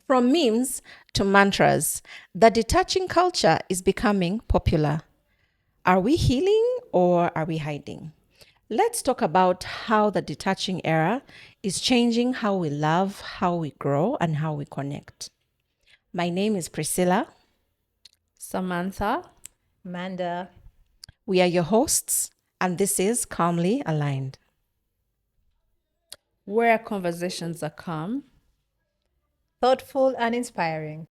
From memes to mantras, the detaching culture is becoming popular. Are we healing or are we hiding? Let's talk about how the detaching era is changing how we love, how we grow, and how we connect. My name is Priscilla. Samantha. Amanda. We are your hosts, and this is Calmly Aligned. Where conversations are calm. Thoughtful and inspiring.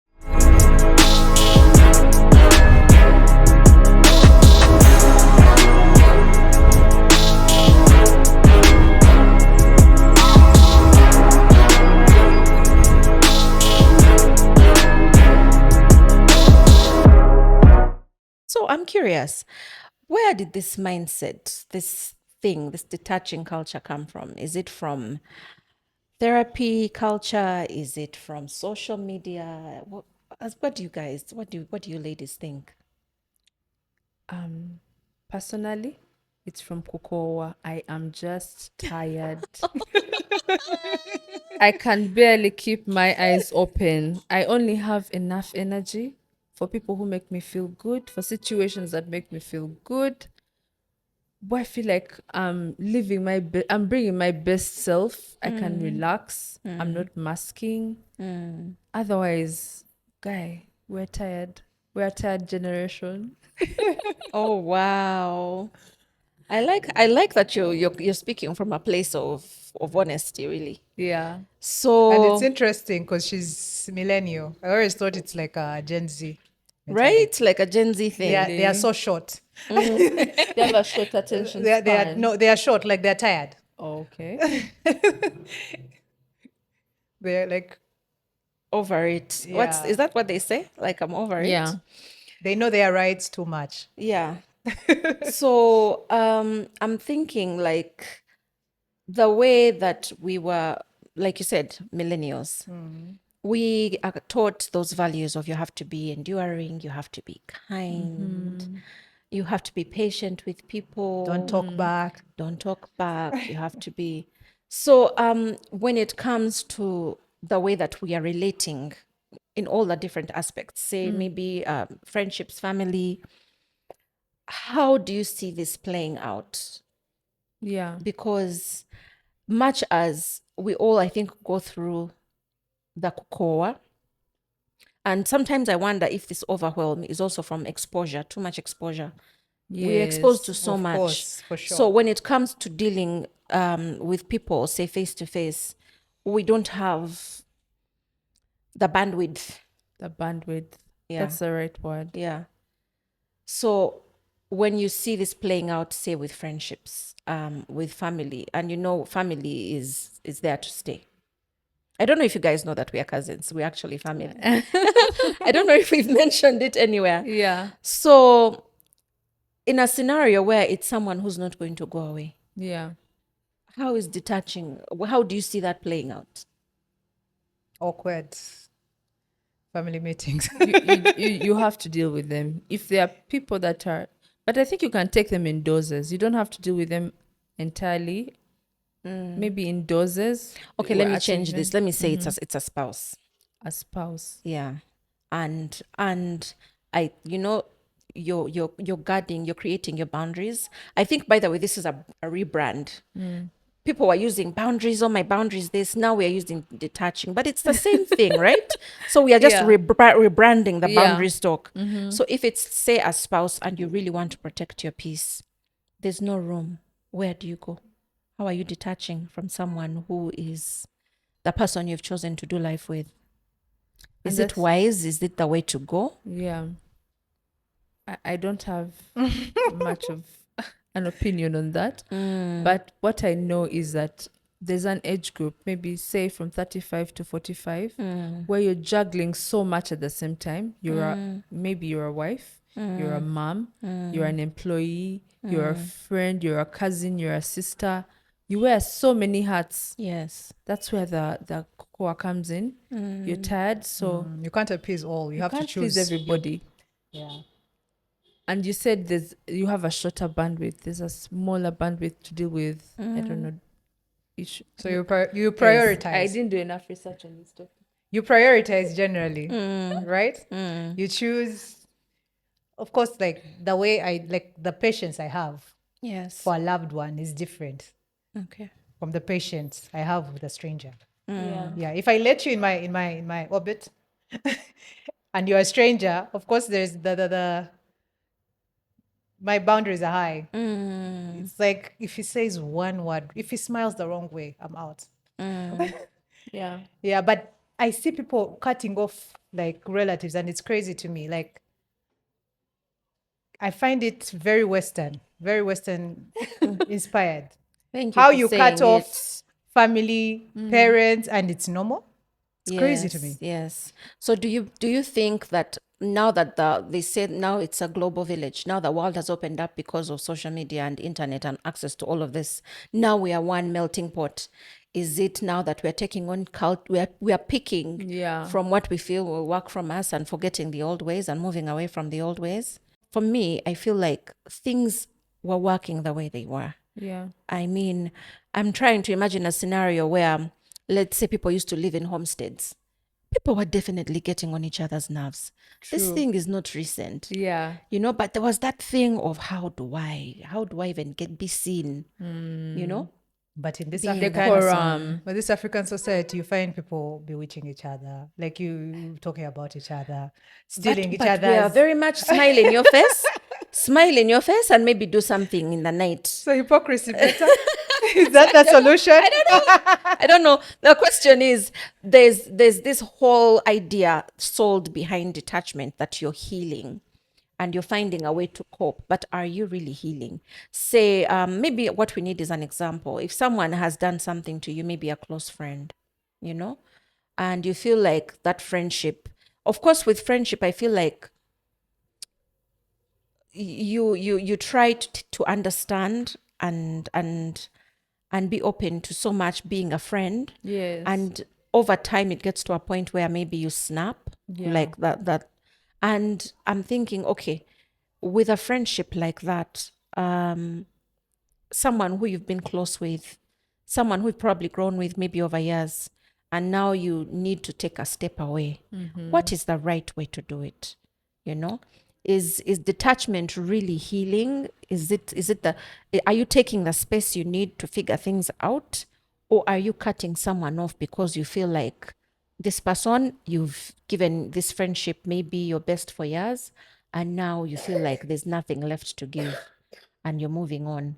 So I'm curious, where did this mindset, this thing, this detaching culture come from? Is it from therapy culture? Is it from social media? What do you guys, what do you ladies think? Personally, it's from Kukowa. I am just tired. I can barely keep my eyes open. I only have enough energy for people who make me feel good, for situations that make me feel good. But I feel like I'm bringing my best self. I can relax. I'm not masking. Otherwise, guy, we're tired. We're a tired generation. Oh wow. I like that you're speaking from a place of honesty, really. Yeah. And it's So interesting because she's millennial. I always thought it's like a Gen Z mentality. right, like a Gen Z thing. They are so short. They have a short attention They are span. no, they are short, like they're tired. Okay. They're like, Over it. yeah. Is that what they say? Like I'm over Yeah. it. They know their rights too much. Yeah. So I'm thinking like the way that we were, like you said, millennials, we are taught those values of you have to be enduring, you have to be kind, you have to be patient with people. Don't talk back. Don't talk back. You have to be. So when it comes to the way that we are relating in all the different aspects, say maybe friendships, family, how do you see this playing out? Yeah. Because much as we all, I think, go through the core, and sometimes I wonder if this overwhelm is also from exposure, too much exposure. We're exposed to Yes. so Of much. course, for sure. So when it comes to dealing with people, say face to face, we don't have the bandwidth. The bandwidth. Yeah. That's the right word. Yeah. So when you see this playing out, say with friendships, with family, and you know family is there to stay. I don't know if you guys know that we are cousins. We're actually family. I don't know if we've mentioned it anywhere. Yeah. So in a scenario where it's someone who's not going to go away, Yeah. how is detaching? How do you see that playing out? Awkward family meetings. You have to deal with them. If there are people that are, but I think you can take them in doses. You don't have to deal with them entirely. Maybe in doses. Okay, or let me at change even this. Let me say it's a spouse. a spouse. Yeah. And I you're guarding, you're creating your boundaries. I think, by the way, this is a rebrand. People were using boundaries, oh my boundaries this, now we are using detaching, but it's the same thing, right? So we are just Yeah. rebranding the Yeah. boundaries talk. So if it's, say, a spouse and you really want to protect your peace, there's no room. Where do you go? How are you detaching from someone who is the person you've chosen to do life with? Is it wise? Is it the way to go? Yeah. I don't have much of an opinion on that. But what I know is that there's an age group, maybe say from 35 to 45, where you're juggling so much at the same time. Maybe you're a wife, you're a mom, you're an employee, you're a friend, you're a cousin, you're a sister. You wear so many hats. Yes. That's where the cocoa comes in. You're tired, so You can't appease all. You have to can't choose. please everybody. Yeah. And you said you have a shorter bandwidth. There's a smaller bandwidth to deal with. I don't know. So you Guys, prioritize. I didn't do enough research on this topic. you prioritize generally, right? You choose, of course, like the way I like the patience I have Yes. for a loved one is different Okay. from the patience I have with a stranger. Yeah. Yeah, if I let you in my orbit and you're a stranger, of course there's the my boundaries are high. It's like if he says one word, if he smiles the wrong way, I'm out. Yeah. Yeah, but I see people cutting off like relatives, and it's crazy to me. Like I find it very Western inspired. Thank you How for you cut saying off it. family, parents, and it's normal. It's crazy to Yes, me. yes. So do you think that now that they said now it's a global village, now the world has opened up because of social media and internet and access to all of this, now we are one melting pot. Is it now that we're taking on we are picking Yeah. from what we feel will work from us and forgetting the old ways and moving away from the old ways? For me, I feel like things were working the way they were. Yeah. I mean, I'm trying to imagine a scenario where, let's say, people used to live in homesteads. People were definitely getting on each other's nerves. This True. thing is not recent, Yeah. but there was that thing of how do I even be seen, But in this being the person. African society, you find people bewitching each other, like you talking about each other, stealing each But we are other's. very much smile in your face, and maybe do something in the night. So hypocrisy better. Is that the solution? I don't know. The question is, there's this whole idea sold behind detachment that you're healing and you're finding a way to cope, but are you really healing? Say, maybe what we need is an example. If someone has done something to you, maybe a close friend, and you feel like that friendship, of course, with friendship, I feel like you try to understand and be open to so much being a friend. Yes. And over time it gets to a point where maybe you snap, Yeah. like that. And I'm thinking, okay, with a friendship like that, someone who you've been close with, someone who you've probably grown with maybe over years, and now you need to take a step away. What is the right way to do it? Is detachment really healing? Are you taking the space you need to figure things out, or are you cutting someone off because you feel like this person, you've given this friendship maybe your best for years, and now you feel like there's nothing left to give and you're moving on?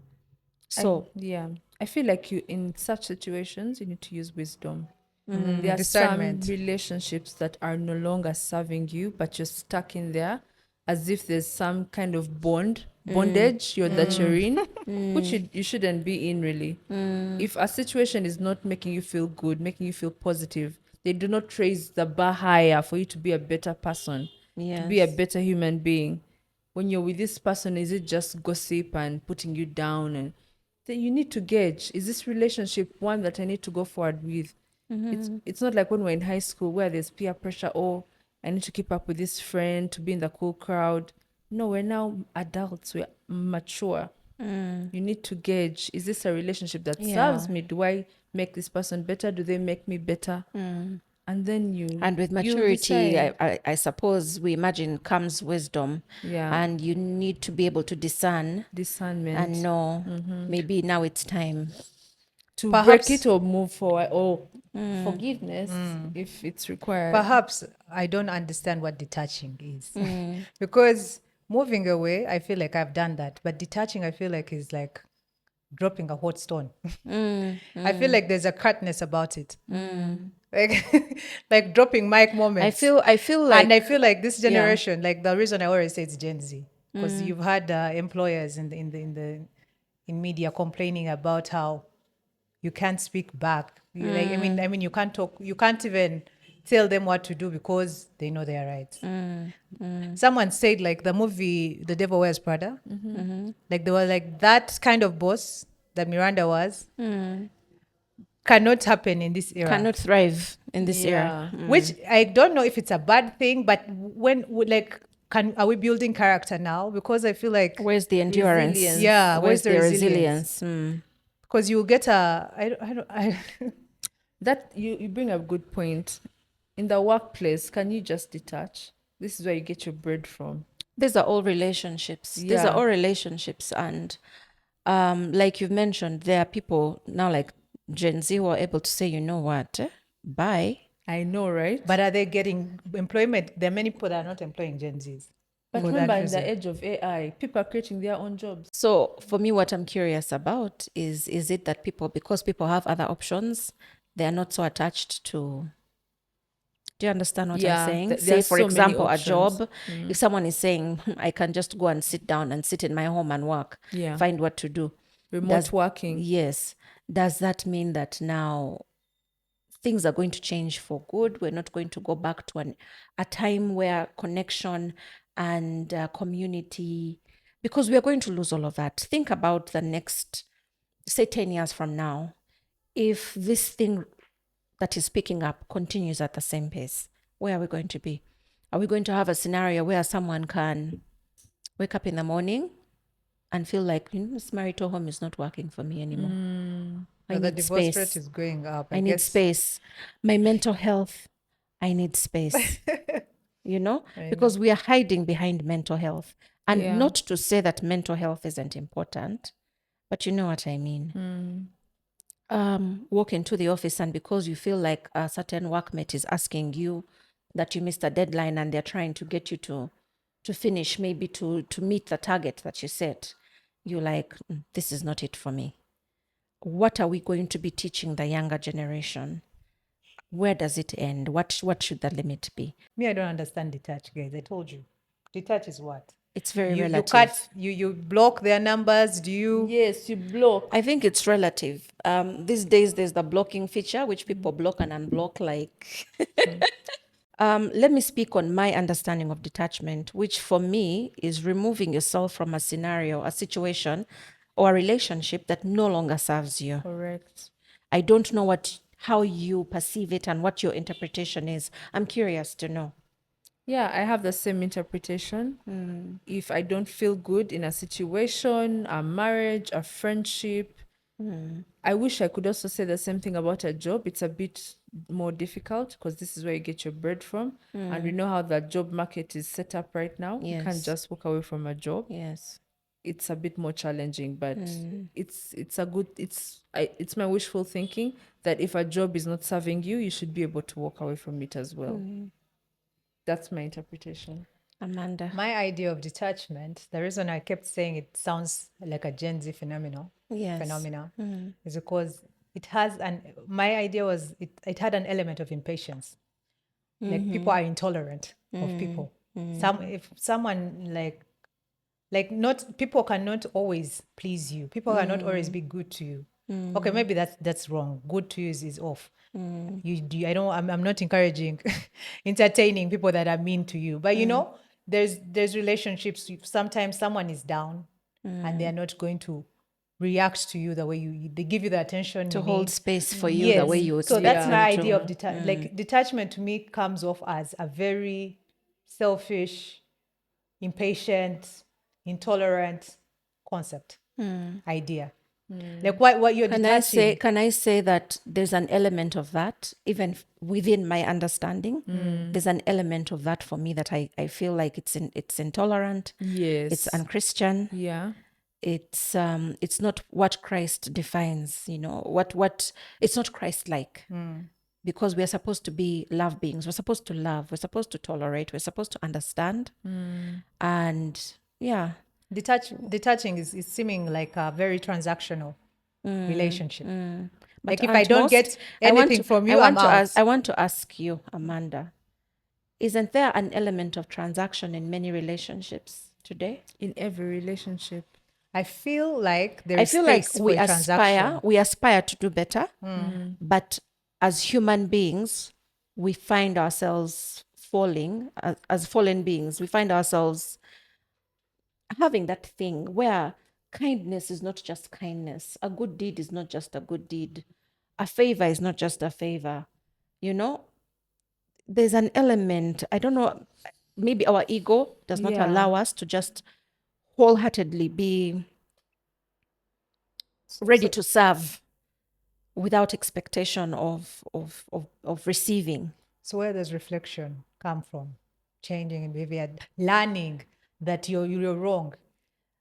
So Yeah. I feel like you in such situations you need to use wisdom. There are some Discernment. relationships that are no longer serving you, but you're stuck in there as if there's some kind of bondage that you're in, which you shouldn't be in really. If a situation is not making you feel good, making you feel positive, they do not raise the bar higher for you to be a better person, to be a yes. better human being. When you're with this person, is it just gossip and putting you down? And then you need to gauge, is this relationship one that I need to go forward with? It's not like when we're in high school where there's peer pressure. Oh, I need to keep up with this friend to be in the cool crowd. No, we're now adults, we're mature. You need to gauge, is this a relationship that serves Yeah. me? Do I make this person better? Do they make me better? And then And with you'll maturity, decide. I suppose we imagine comes wisdom, Yeah. and you need to be able to discern and Discernment. know maybe now it's time. To break Perhaps it or move forward, or forgiveness if it's required. Perhaps I don't understand what detaching is. Because moving away, I feel like I've done that. But detaching, I feel like is like dropping a hot stone. I feel like there's a curtness about it. Like like dropping mic moments. I feel And I like, feel like this yeah. generation, like the reason I always say it's Gen Z, because you've had employers in media complaining about how you can't speak back. Like I mean, you can't talk. You can't even tell them what to do because they know their rights. Someone said like the movie The Devil Wears Prada. Like they were like that kind of boss that Miranda was cannot happen in this era. Cannot thrive in this era. Yeah. Which I don't know if it's a bad thing, but like are we building character now? Because I feel like Where's the endurance? Resilience. yeah, where's the the resilience? Because you get a I don't That you bring a good point. in the workplace, can you just detach? This is where you get your bread from. These are all relationships. These are Yeah. all relationships. And like you've mentioned, there are people now like Gen Z who are able to say, you know what, bye. I know, right? But are they getting employment? There are many people that are not employing Gen Zs. But for remember, that in the reason. age of AI, people are creating their own jobs. So for me, what I'm curious about is it that people, because people have other options, they are not so attached to. Do you understand what I'm Yeah, saying? there Say, are for so many example, a options. job. If someone is saying, I can just go and sit down and sit in my home and work, Yeah. find what to do. Remote working. Yes. Does that mean that now things are going to change for good? We're not going to go back to a time where connection and community, because we are going to lose all of that. Think about the next, say, 10 years from now. If this thing that is picking up continues at the same pace, where are we going to be? Are we going to have a scenario where someone can wake up in the morning and feel like, this marital home is not working for me anymore? I But the need divorce rate space. is going up. I need space. My mental health, I need space. Because we are hiding behind mental health. And Yeah. not to say that mental health isn't important, but you know what I mean. Walk into the office, and because you feel like a certain workmate is asking you that you missed a deadline and they're trying to get you to finish, maybe to meet the target that you set, you're like, this is not it for me. What are we going to be teaching the younger generation? Where does it end? What should the limit be? Me, I don't understand detach, guys. I told you. Detach is what? It's very You relative. cut, you block their numbers. Do you? Yes, you block. I think it's relative. These days, there's the blocking feature, which people block and unblock like. Let me speak on my understanding of detachment, which for me is removing yourself from a scenario, a situation, or a relationship that no longer serves you. Correct. I don't know how you perceive it and what your interpretation is. I'm curious to know. Yeah, I have the same interpretation. If I don't feel good in a situation, a marriage, a friendship, I wish I could also say the same thing about a job. It's a bit more difficult because this is where you get your bread from. And we know how the job market is set up right now. You can't Yes. just walk away from a job. Yes. It's a bit more challenging, but it's my wishful thinking that if a job is not serving you, you should be able to walk away from it as well. That's my interpretation. Amanda. My idea of detachment, the reason I kept saying it sounds like a Gen Z phenomenon, Yes. is because it has my idea was it had an element of impatience. Like people are intolerant of people. If someone not people cannot always please you. People cannot always be good to you. Okay, maybe that's wrong. Good to you is off. You do. I'm not encouraging entertaining people that are mean to you. But there's relationships. Sometimes someone is down, and they are not going to react to you the way they give you the attention To you hold need. space for you the way you So expect that's them my to. idea of detachment. To me, comes off as a very selfish, impatient, intolerant concept idea. Like what you're detaching. Can I say that there's an element of that, even within my understanding? There's an element of that for me that I feel like it's intolerant. Yes. It's unchristian. Yeah. It's not what Christ defines, what it's not Christ-like. Because we are supposed to be love beings. We're supposed to love. We're supposed to tolerate. We're supposed to understand. And yeah. Detaching is seeming like a very transactional relationship. But Like if I don't get anything from you, I'm out. I want to ask you, Amanda, isn't there an element of transaction in many relationships today? In every relationship. I feel like there I is feel like space for a transaction. we aspire to do better, but as human beings, we find ourselves falling as fallen beings. We find ourselves having that thing where kindness is not just kindness. A good deed is not just a good deed. A favor is not just a favor. There's an element, I don't know, maybe our ego does not Yeah. allow us to just wholeheartedly be ready to serve without expectation of receiving. So where does reflection come from? Changing in behavior, learning that you're wrong.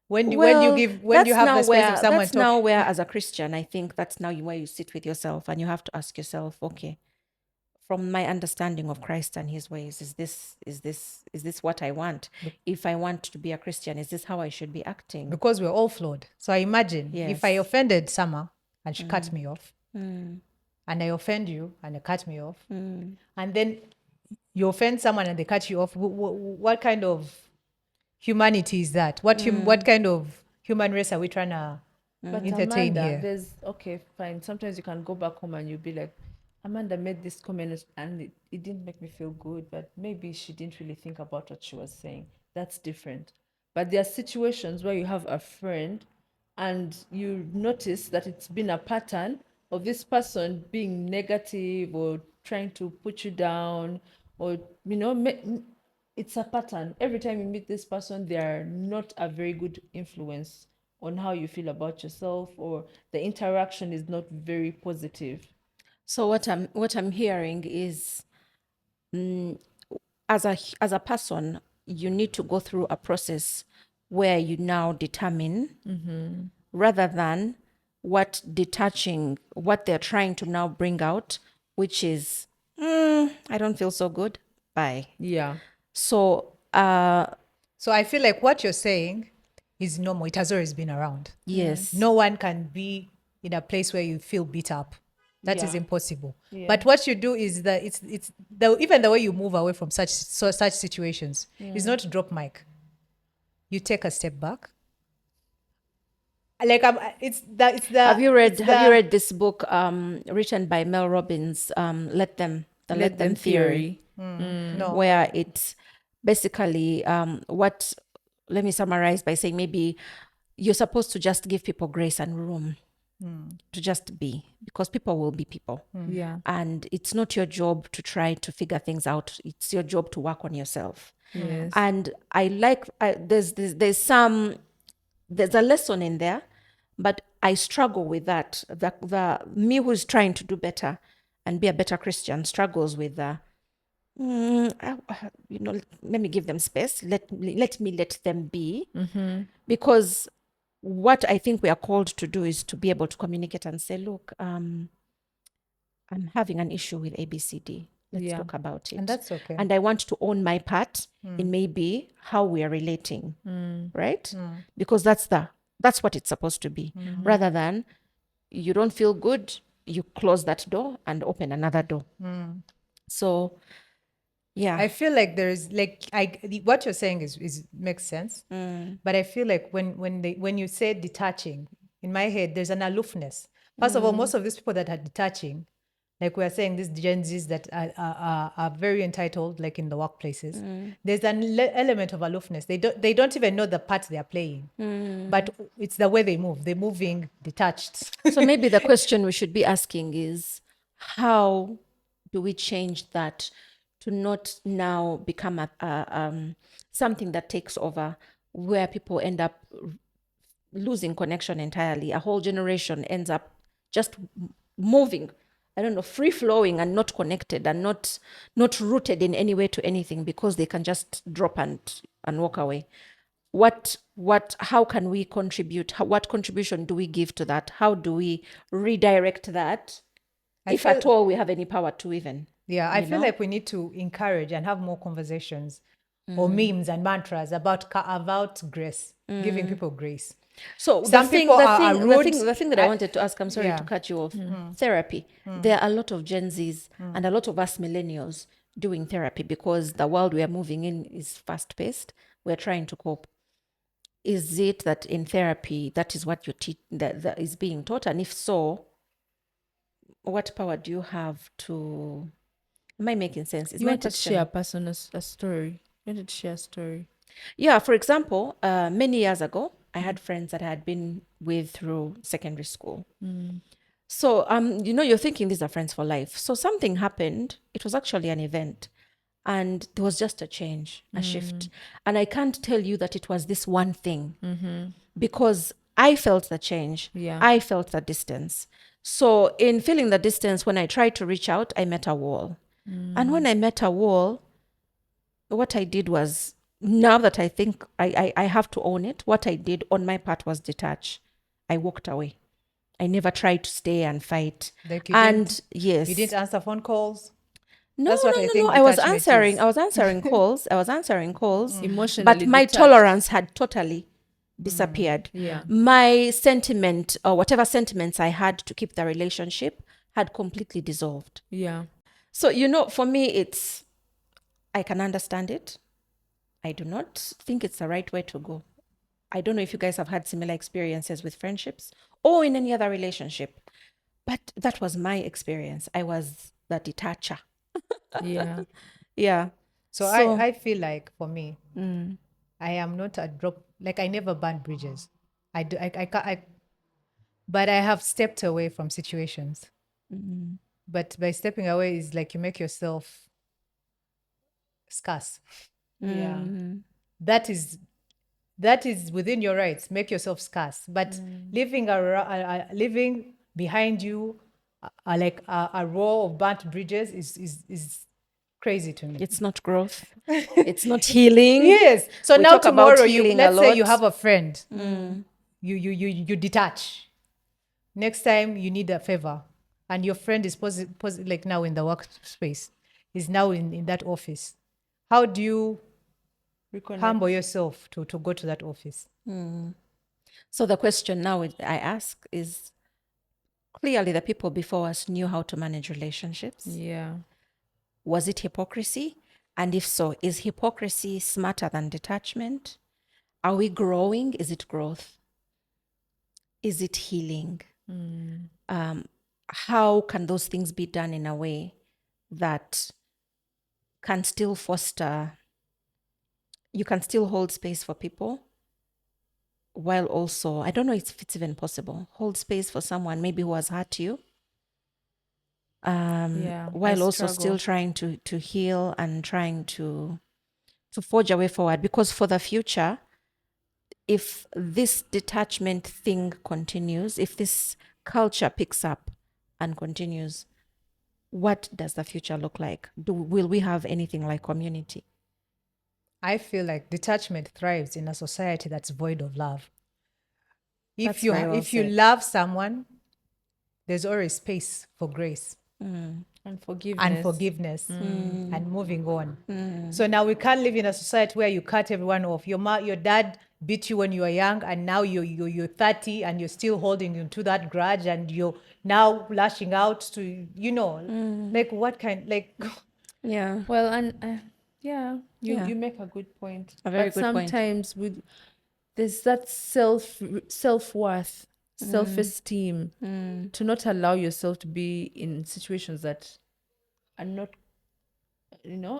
When you Well, when you have the space of someone that's now talking. where, as a Christian, I think that's now where you sit with yourself and you have to ask yourself, okay, from my understanding of Christ and his ways, is this what I want? If I want to be a Christian, is this how I should be acting? Because we're all flawed. So I imagine if I Yes. offended Summer and she cut me off, Mm, and I offend you and I cut me off, mm. and then you offend someone and they cut you off, what kind of humanity is that? What kind of human race are we trying to But entertain Amanda, here? there's okay, fine. Sometimes you can go back home and you'll be like, Amanda made this comment and it didn't make me feel good, but maybe she didn't really think about what she was saying. That's different. But there are situations where you have a friend and you notice that it's been a pattern of this person being negative or trying to put you down, or it's a pattern. Every time you meet this person, they are not a very good influence on how you feel about yourself, or the interaction is not very positive. So what I'm hearing is, as a person, you need to go through a process where you now determine, rather than what they're trying to now bring out, which is, I don't feel so good. Bye. Yeah. So So I feel like what you're saying is normal. It has always been around. yes. No one can be in a place where you feel beat up. That is Yeah. impossible. Yeah. But what you do is that even the way you move away from such situations is not to drop mic. You take a step back. Like Have you read this book written by Mel Robbins, Let Them Theory? no. Where it's basically what, let me summarize by saying, maybe you're supposed to just give people grace and room to just be, because people will be people. Yeah. And it's not your job to try to figure things out. It's your job to work on yourself. Yes. And there's a lesson in there, but I struggle with that. The me who's trying to do better and be a better Christian struggles with let me give them space. Let me let them be, because what I think we are called to do is to be able to communicate and say, look, I'm having an issue with ABCD. Let's Yeah. talk about it. And that's okay. And I want to own my part in maybe how we are relating, right? Because that's what it's supposed to be, rather than you don't feel good, you close that door and open another door. So, yeah. I feel like there's what you're saying is makes sense. But I feel like when you say detaching, in my head there's an aloofness. First of all, most of these people that are detaching, like we are saying, these Gen Zs that are very entitled, like in the workplaces, there's an element of aloofness. They don't even know the part they are playing, but it's the way they move. They're moving detached. So maybe the question we should be asking is, how do we change that to not now become something that takes over, where people end up losing connection entirely? A whole generation ends up just moving, I don't know, free flowing and not connected and not rooted in any way to anything, because they can just drop and walk away. How can we contribute? What contribution do we give to that? How do we redirect that, if at all we have any power to even? Yeah, I feel like we need to encourage and have more conversations or memes and mantras about grace, giving people grace. So Some people are rude. the thing that I wanted to ask, I'm sorry Yeah. to cut you off. Therapy. There are a lot of Gen Zs and a lot of us millennials doing therapy, because the world we are moving in is fast paced. We're trying to cope. Is it that in therapy that is what you teach, that is being taught? And if so, what power do you have to? Am I making sense? Is You my wanted to question? share a person a story. You wanted to share a story. Yeah, for example, many years ago, I had friends that I had been with through secondary school. So, you're thinking these are friends for life. So something happened. It was actually an event, and there was just a change, a shift. And I can't tell you that it was this one thing, because I felt the change. Yeah. I felt the distance. So in feeling the distance, when I tried to reach out, I met a wall. And when I met a wall, what I did was, now that I think I have to own it, what I did on my part was detach. I walked away. I never tried to stay and fight. Like And you didn't yes. answer phone calls. No, That's what no, I no, no. think I was detachment answering. is. I was answering calls. I was answering calls. Emotionally But my detached. tolerance had totally disappeared. Yeah. My sentiment, or whatever sentiments I had to keep the relationship, had completely dissolved. Yeah. So, for me, I can understand it. I do not think it's the right way to go. I don't know if you guys have had similar experiences with friendships or in any other relationship, but that was my experience. I was the detacher. Yeah. Yeah. So I feel like for me, I am not a drop. Like I never burn bridges. I do. But I have stepped away from situations. But by stepping away is like you make yourself scarce. Yeah. That is within your rights. Make yourself scarce. But living behind you, like a row of burnt bridges is crazy to me. It's not growth. It's not healing. Yes. So We now talk about tomorrow, healing a let's say you lot. have a friend. You detach. Next time you need a favor, and your friend is like now in the workspace, is now in that office. How do you humble yourself to go to that office? So the question now I ask is, clearly the people before us knew how to manage relationships. Yeah. Was it hypocrisy? And if so, is hypocrisy smarter than detachment? Are we growing? Is it growth? Is it healing? How can those things be done in a way that can still foster, you can still hold space for people while also, I don't know if it's even possible, hold space for someone maybe who has hurt you, Yeah. while I also still struggle. trying to heal and trying to forge a way forward? Because for the future, if this detachment thing continues, if this culture picks up and continues, what does the future look like? Will we have anything like community? I feel like detachment thrives in a society that's void of love. That's very well If you said. love someone, there's always space for grace And forgiveness. and forgiveness and moving on. So now we can't live in a society where you cut everyone off. Your dad beat you when you were young, and now you're 30 and you're still holding into that grudge, and you're now lashing out to like what kind like Yeah, Well, and yeah, you Yeah. you make a good point. a very But good point. sometimes there's that self-worth, self-esteem to not allow yourself to be in situations that are not,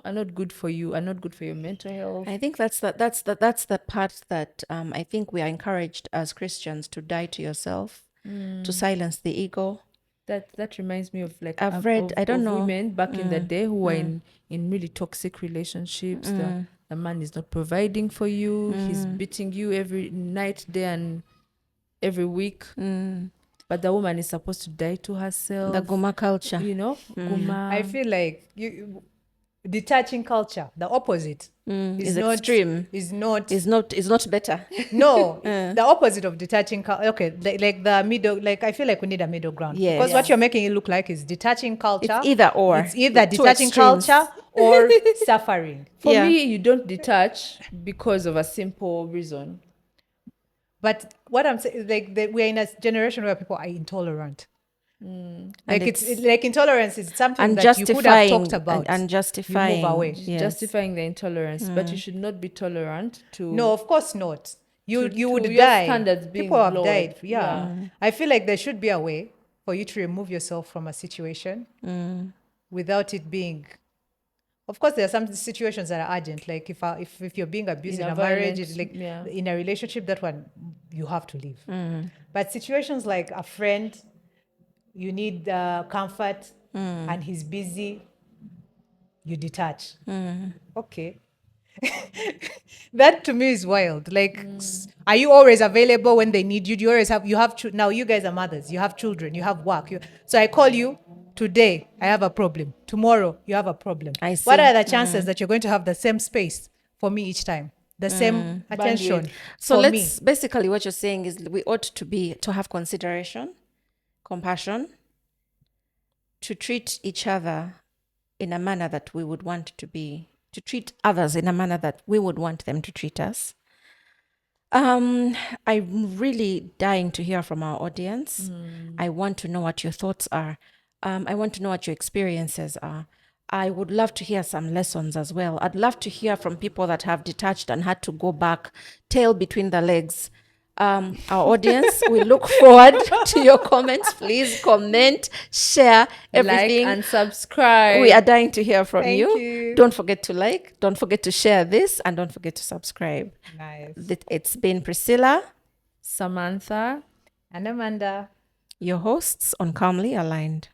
are not good for you, are not good for your mental health. I think that's the part that I think we are encouraged as Christians to die to yourself, to silence the ego. That reminds me of like I've read, I don't of know. women back in the day who were in really toxic relationships. The man is not providing for you. He's beating you every night, day and every week. But the woman is supposed to die to herself. The Guma culture. Guma. I feel like detaching culture, the opposite, Is extreme. is not Is not better. no the opposite of detaching okay, like the middle, like I feel like we need a middle ground, because what Yes. you're making it look like is detaching culture. It's either or. It's either Two detaching extremes. culture or suffering. For Yeah. me, you don't detach because of a simple reason. But what I'm saying is like we're in a generation where people are intolerant. Like it's like intolerance is something and that you could have justifying talked about. and justifying. You move away. Yes. Justifying the intolerance, but you should not be tolerant to. No, of course not. You to would your die. standards being People have lowered. died. Yeah. Yeah. I feel like there should be a way for you to remove yourself from a situation without it being. Of course, there are some situations that are urgent. Like if you're being abused in a marriage, it's like in a relationship, that one you have to leave. But situations like a friend, you need comfort, and he's busy, you detach. Okay. That to me is wild. Like, are you always available when they need you? Do you always have now you guys are mothers, you have children, you have work. So I call you, Today, I have a problem. Tomorrow, you have a problem. I What see. are the chances that you're going to have the same space for me each time? The same attention So for me? let's basically what you're saying is we ought to have consideration, compassion, to treat each other in a manner that we would want to treat others in a manner that we would want them to treat us. I'm really dying to hear from our audience. I want to know what your thoughts are. I want to know what your experiences are. I would love to hear some lessons as well. I'd love to hear from people that have detached and had to go back, tail between the legs. Our audience, we look forward to your comments. Please comment, share everything. Like and subscribe. We are dying to hear from Thank you. you. Don't forget to like, don't forget to share this, and don't forget to subscribe. Nice. It's been Priscilla, Samantha And Amanda. your hosts on Calmly Aligned.